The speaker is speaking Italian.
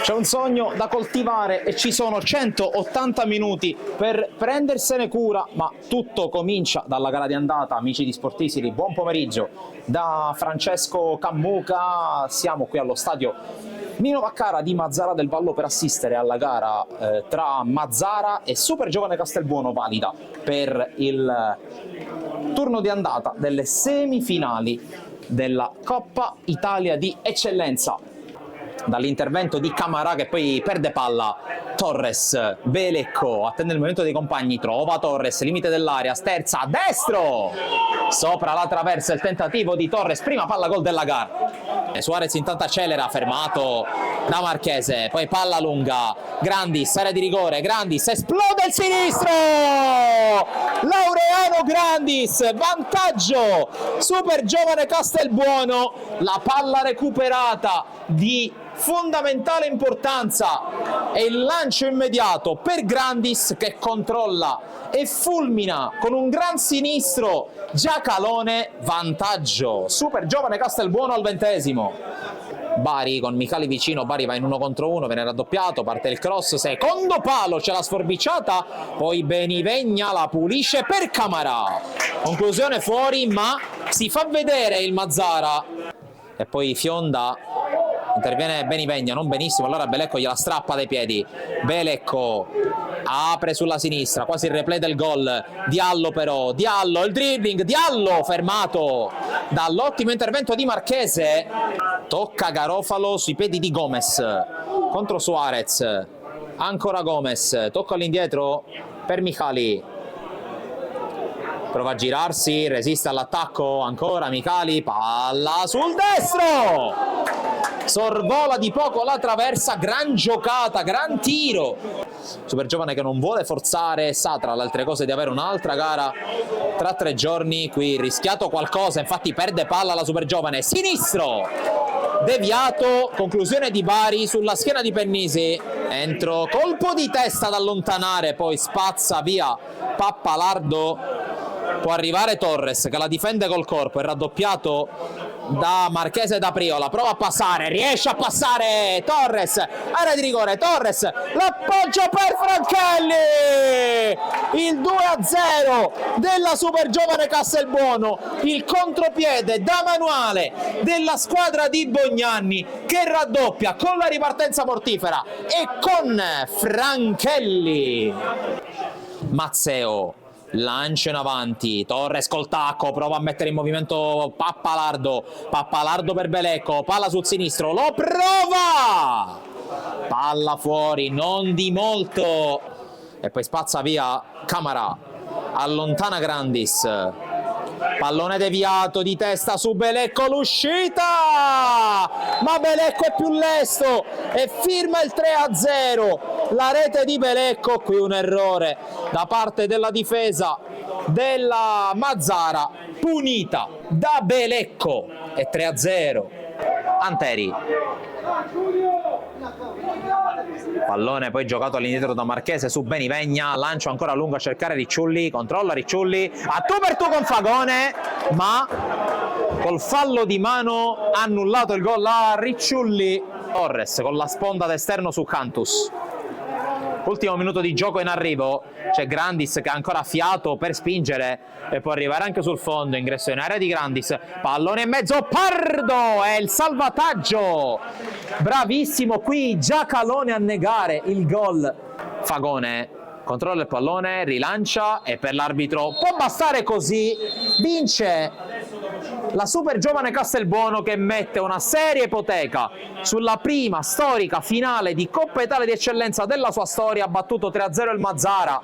C'è un sogno da coltivare e ci sono 180 minuti per prendersene cura, ma tutto comincia dalla gara di andata. Amici di Sportisili, buon pomeriggio da Francesco Cammuca. Siamo qui allo stadio Nino Vaccaro di Mazara del Vallo per assistere alla gara tra Mazara e Super Giovane Castelbuono, valida per il turno di andata delle semifinali della Coppa Italia di Eccellenza. Dall'intervento di Camarà che poi perde palla, Torres, Belecco, attende il movimento dei compagni, trova Torres, limite dell'area, sterza a destro, sopra la traversa il tentativo di Torres, prima palla gol della gara. E Suarez intanto accelera, fermato da Marchese, poi palla lunga, Grandis, area di rigore, Grandis, esplode il sinistro, Laureano Grandis, vantaggio Super Giovane Castelbuono, la palla recuperata di fondamentale importanza e il lancio immediato per Grandis che controlla e fulmina con un gran sinistro Giacalone, vantaggio Super Giovane Castelbuono al 20°. Bari con Micali vicino, Bari va in 1 contro 1, viene raddoppiato, parte il cross, secondo palo, c'è la sforbiciata, poi Benivegna la pulisce per Camarà, conclusione fuori, ma si fa vedere il Mazara e poi fionda. Interviene Benivegna, non benissimo, allora Belecco gliela strappa dai piedi, Belecco apre sulla sinistra, quasi il replay del gol, Diallo però, Diallo, il dribbling, Diallo fermato dall'ottimo intervento di Marchese, tocca Garofalo sui piedi di Gomez, contro Suarez, ancora Gomez, tocca all'indietro per Micali, prova a girarsi, resiste all'attacco, ancora Micali, palla sul destro! Sorvola di poco la traversa, gran giocata, gran tiro. Super Giovane che non vuole forzare, sa tra le altre cose di avere un'altra gara tra 3 giorni, qui rischiato qualcosa, infatti perde palla la Super Giovane, sinistro, deviato, conclusione di Bari sulla schiena di Pennisi, entro, colpo di testa ad allontanare, poi spazza via Pappalardo, può arrivare Torres che la difende col corpo, è raddoppiato da Marchese e da Priola, prova a passare, riesce a passare Torres, area di rigore, Torres, l'appoggio per Franchelli, il 2-0 della Super Giovane Castelbuono, il contropiede da manuale della squadra di Bognanni che raddoppia con la ripartenza mortifera e con Franchelli. Mazzeo lancio in avanti, Torres col tacco, prova a mettere in movimento Pappalardo, Pappalardo per Belecco, palla sul sinistro, lo prova, palla fuori, non di molto, e poi spazza via Camarà, allontana Grandis, pallone deviato di testa su Belecco, l'uscita, ma Belecco è più lesto e firma il 3-0, la rete di Belecco, qui un errore da parte della difesa della Mazara, punita da Belecco e 3-0. Anteri, pallone poi giocato all'indietro da Marchese su Benivegna, lancio ancora lungo a cercare Ricciulli, controlla Ricciulli, a tu per tu con Fagone, ma col fallo di mano ha annullato il gol a Ricciulli. Torres con la sponda d'esterno su Cantus, ultimo minuto di gioco in arrivo, c'è Grandis che ha ancora fiato per spingere e può arrivare anche sul fondo, ingresso in area di Grandis, pallone in mezzo, Pardo è il salvataggio, bravissimo qui Giacalone a negare il gol. Fagone controlla il pallone, rilancia e per l'arbitro può bastare così, vince la Super Giovane Castelbuono che mette una seria ipoteca sulla prima storica finale di Coppa Italia di Eccellenza della sua storia, ha battuto 3-0 il Mazara.